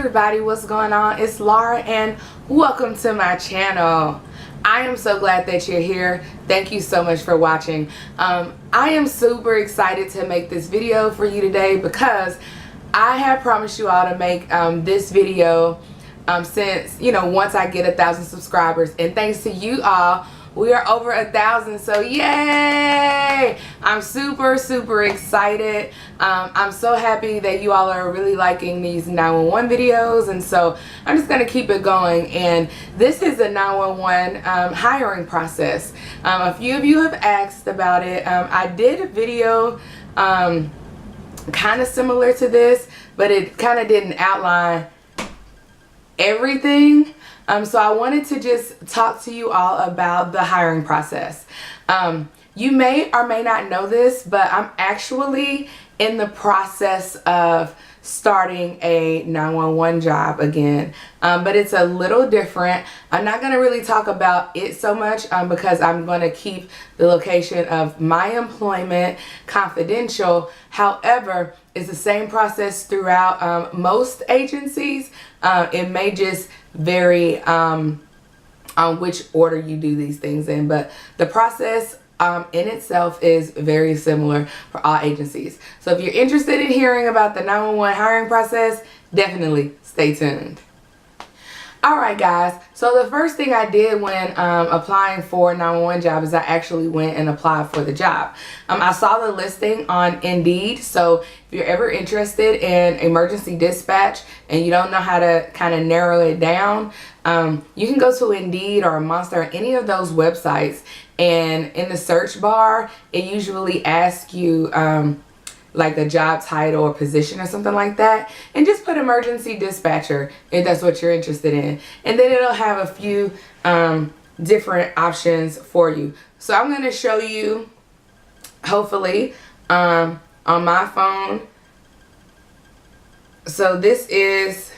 everybody, what's going on? It's Laura and welcome to my channel. I am so glad that you're here. Thank you so much for watching. I am super excited to make this video for you today because I have promised you all to make this video since, once I get 1,000 subscribers, and thanks to you all, we are over 1,000, so yay! I'm super excited. I'm so happy that you all are really liking these 911 videos, and so I'm just gonna keep it going. And this is a 911 hiring process. A few of you have asked about it. I did a video kind of similar to this, but it kind of didn't outline everything. So I wanted to just talk to you all about the hiring process. You may or may not know this, but I'm actually in the process of starting a 911 job again, but it's a little different. I'm not going to really talk about it so much because I'm going to keep the location of my employment confidential. However, it's the same process throughout most agencies. It may just vary on which order you do these things in, but the process in itself is very similar for all agencies. So if you're interested in hearing about the 911 hiring process, definitely stay tuned. Alright guys, so the first thing I did when applying for a 911 job is I actually went and applied for the job. I saw the listing on Indeed, so if you're ever interested in emergency dispatch and you don't know how to kind of narrow it down, you can go to Indeed or Monster or any of those websites, and in the search bar it usually asks you like a job title or position or something like that, and just put emergency dispatcher if that's what you're interested in, and then it'll have a few different options for you. So I'm going to show you, hopefully, on my phone. So this is,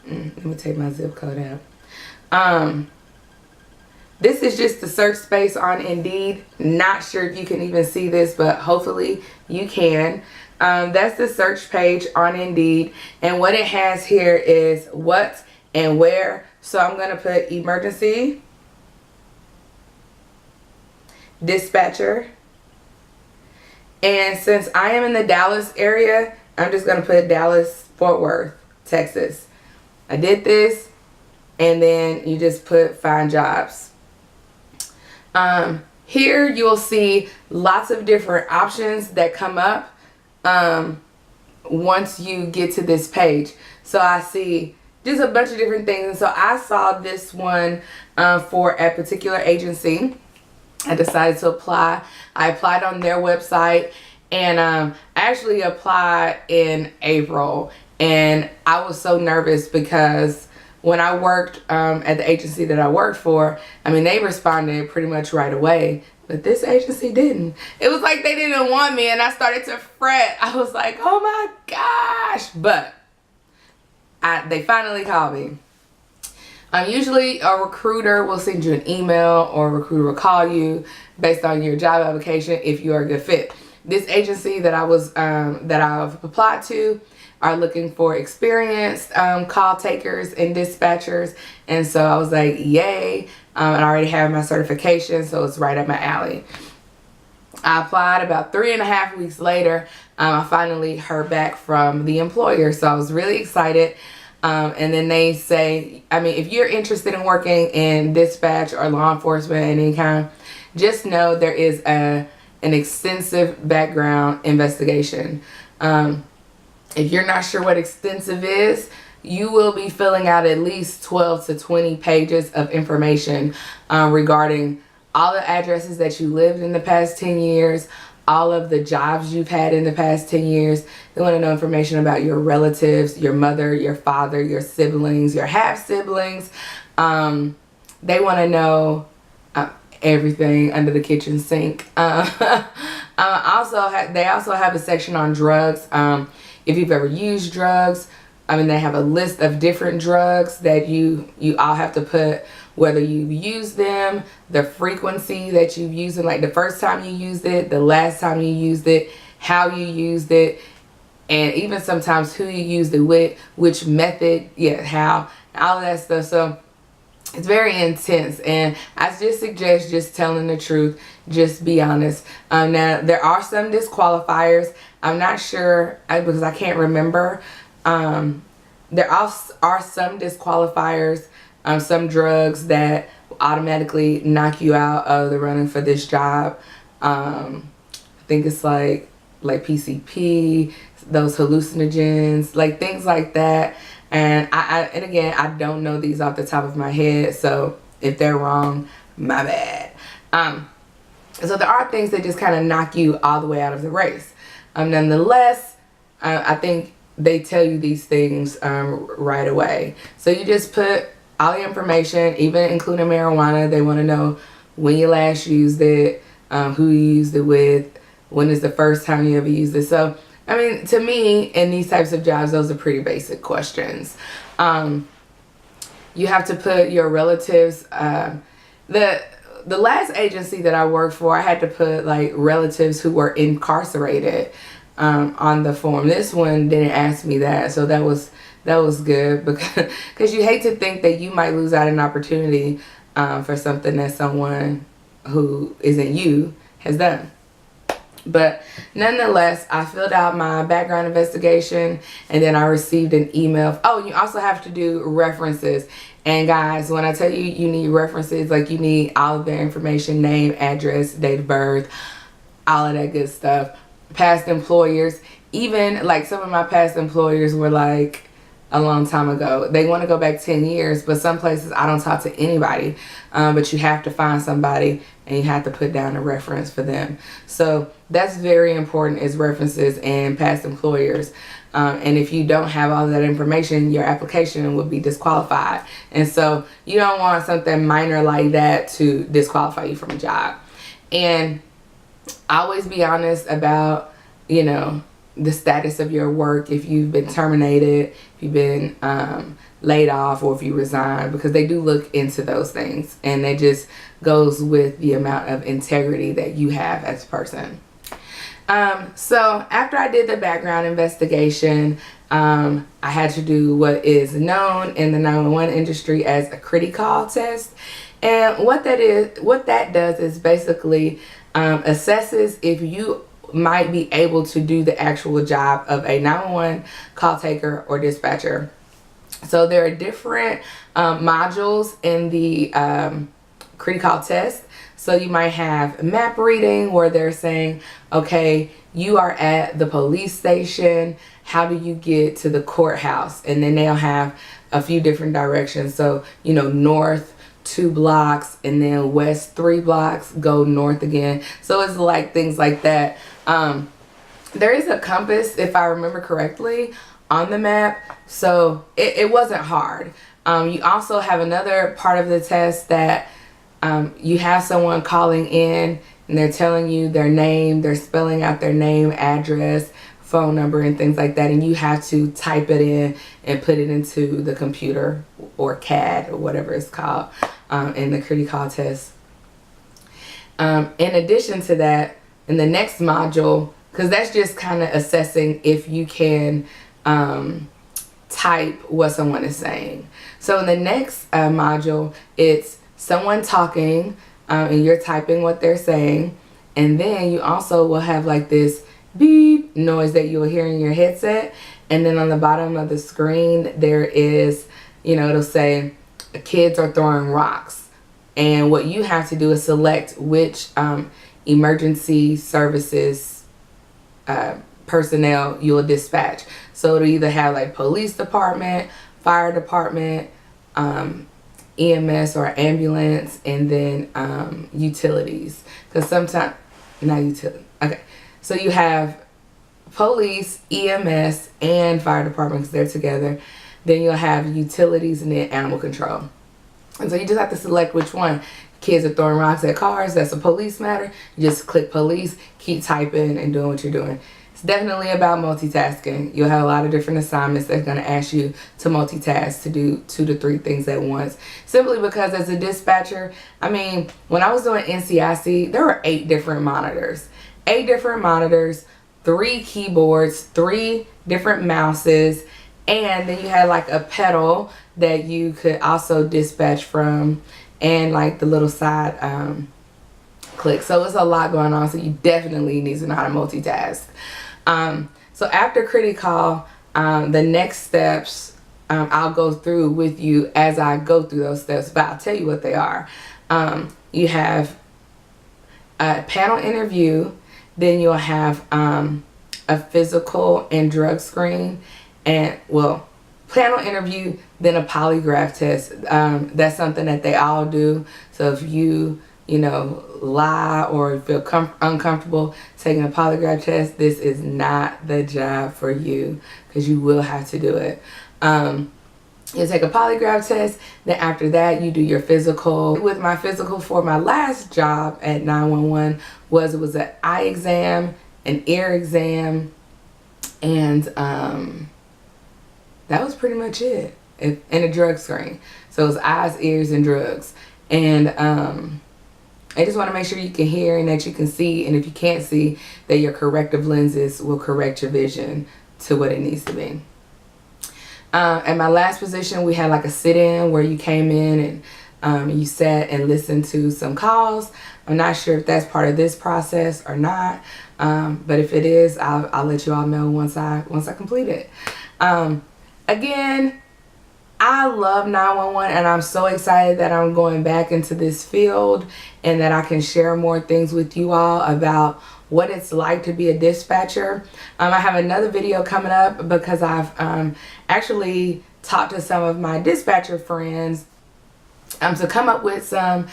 let me take my zip code out. This is just the search space on Indeed. Not sure if you can even see this, but hopefully you can. That's the search page on Indeed. And what it has here is what and where. So I'm going to put emergency dispatcher. And since I am in the Dallas area, I'm just going to put Dallas, Fort Worth, Texas. I did this, and then you just put find jobs. Here you'll see lots of different options that come up once you get to this page. So I see just a bunch of different things, and so I saw this one for a particular agency. I decided to apply. I applied on their website, and I actually applied in April, and I was so nervous because when I worked at the agency that I worked for, I mean, they responded pretty much right away, but this agency didn't. It was like they didn't want me, and I started to fret. I was like, oh my gosh, but they finally called me. Usually a recruiter will send you an email, or a recruiter will call you based on your job application if you are a good fit. This agency that I've applied to are looking for experienced call takers and dispatchers, and so I was like, yay. And I already have my certification, so it's right up my alley. I applied. About 3.5 weeks later, I finally heard back from the employer, so I was really excited. And then they say, I mean, if you're interested in working in dispatch or law enforcement in any kind, just know there is an extensive background investigation. If you're not sure what extensive is, you will be filling out at least 12 to 20 pages of information regarding all the addresses that you lived in the past 10 years, all of the jobs you've had in the past 10 years. They want to know information about your relatives, your mother, your father, your siblings, your half-siblings. They want to know everything under the kitchen sink. They also have a section on drugs. If you've ever used drugs, I mean, they have a list of different drugs that you all have to put whether you've used them, the frequency that you've used it, like the first time you used it, the last time you used it, how you used it, and even sometimes who you used it with, which method, yeah, how, all of that stuff. So it's very intense, and I just suggest just telling the truth. Just be honest. Now, there are some disqualifiers. I'm not sure because I can't remember. There are some disqualifiers, some drugs that automatically knock you out of the running for this job. I think it's like PCP, those hallucinogens, like things like that. And and again, I don't know these off the top of my head, so if they're wrong, my bad. So there are things that just kind of knock you all the way out of the race. Nonetheless, I think they tell you these things right away. So you just put all the information, even including marijuana. They want to know when you last used it, who you used it with, when is the first time you ever used it. So I mean, to me, in these types of jobs, those are pretty basic questions. You have to put your relatives. The last agency that I worked for, I had to put like relatives who were incarcerated on the form. This one didn't ask me that, so that was good, because you hate to think that you might lose out an opportunity for something that someone who isn't you has done. But nonetheless, I filled out my background investigation, and then I received an email. Oh, you also have to do references. And guys, when I tell you you need references, like you need all of their information, name, address, date of birth, all of that good stuff. Past employers, even like some of my past employers were like a long time ago. They want to go back 10 years, but some places I don't talk to anybody. But you have to find somebody and you have to put down a reference for them. So that's very important, is references and past employers. And if you don't have all that information, your application would be disqualified. And so you don't want something minor like that to disqualify you from a job. And always be honest about, you know, the status of your work, if you've been terminated, if you've been laid off, or if you resigned, because they do look into those things, and it just goes with the amount of integrity that you have as a person. So after I did the background investigation, I had to do what is known in the 911 industry as a critical test. And what that does is basically assesses if you might be able to do the actual job of a 911 call taker or dispatcher. So there are different modules in the critical test. So you might have map reading, where they're saying, okay, you are at the police station, how do you get to the courthouse? And then they'll have a few different directions. So, you know, north 2 blocks, and then west 3 blocks, go north again. So it's like things like that. There is a compass, if I remember correctly, on the map, so it wasn't hard. You also have another part of the test that you have someone calling in, and they're telling you their name, they're spelling out their name, address, phone number, and things like that, and you have to type it in and put it into the computer, or CAD, or whatever it's called, in the critical test. In addition to that, in the next module, because that's just kind of assessing if you can type what someone is saying. So in the next module, it's someone talking, and you're typing what they're saying, and then you also will have like this beep noise that you'll hear in your headset, and then on the bottom of the screen there is, you know, it'll say kids are throwing rocks, and what you have to do is select which emergency services personnel you'll dispatch. So it'll either have like police department, fire department, EMS or ambulance, and then utilities. Because sometimes, not utility. Okay, so you have police, EMS, and fire department, because they're together. Then you'll have utilities, and then animal control. And so you just have to select which one. Kids are throwing rocks at cars, that's a police matter. You just click police, keep typing and doing what you're doing. It's definitely about multitasking. You'll have a lot of different assignments that's going to ask you to multitask, to do 2 to 3 things at once. Simply because as a dispatcher, I mean, when I was doing NCIC, there were 8 different monitors. 8 different monitors, 3 keyboards, 3 different mouses, and then you had like a pedal that you could also dispatch from, and like the little side click. So it's a lot going on, so you definitely need to know how to multitask. So after critical, the next steps I'll go through with you as I go through those steps, but I'll tell you what they are. You have a panel interview, then you'll have a physical and drug screen, and well, panel interview, then a polygraph test. That's something that they all do. So if you know, lie or feel uncomfortable taking a polygraph test, this is not the job for you, because you will have to do it. You take a polygraph test, then after that you do your physical. With my physical for my last job at 911 was an eye exam, an ear exam, and that was pretty much it. And a drug screen. So it was eyes, ears, and drugs. And I just want to make sure you can hear and that you can see, and if you can't see, that your corrective lenses will correct your vision to what it needs to be. At my last position, we had like a sit-in where you came in and you sat and listened to some calls. I'm not sure if that's part of this process or not, but if it is, I'll let you all know once I complete it. Again, I love 911, and I'm so excited that I'm going back into this field and that I can share more things with you all about what it's like to be a dispatcher. I have another video coming up because I've actually talked to some of my dispatcher friends to come up with some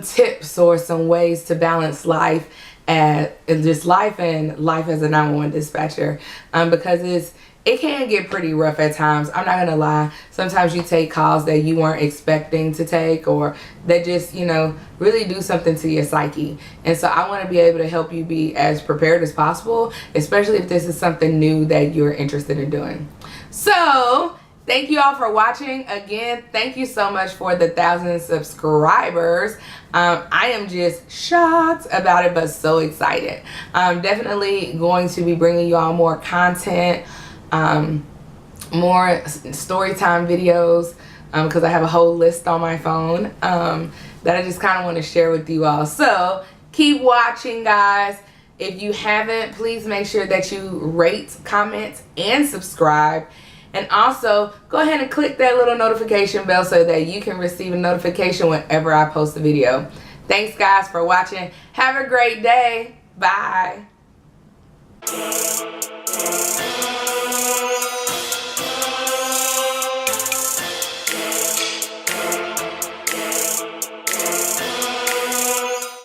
tips or some ways to balance life and life as a 911 dispatcher, because it can get pretty rough at times. I'm not gonna lie. Sometimes you take calls that you weren't expecting to take, or that just, you know, really do something to your psyche. And so I want to be able to help you be as prepared as possible, especially if this is something new that you're interested in doing. So thank you all for watching. Again, thank you so much for the 1,000 subscribers. I am just shocked about it, but so excited. I'm definitely going to be bringing you all more content, more story time videos, because I have a whole list on my phone that I just kind of want to share with you all. So keep watching, guys. If you haven't, please make sure that you rate, comment, and subscribe. And also go ahead and click that little notification bell so that you can receive a notification whenever I post a video. Thanks, guys, for watching. Have a great day. Bye.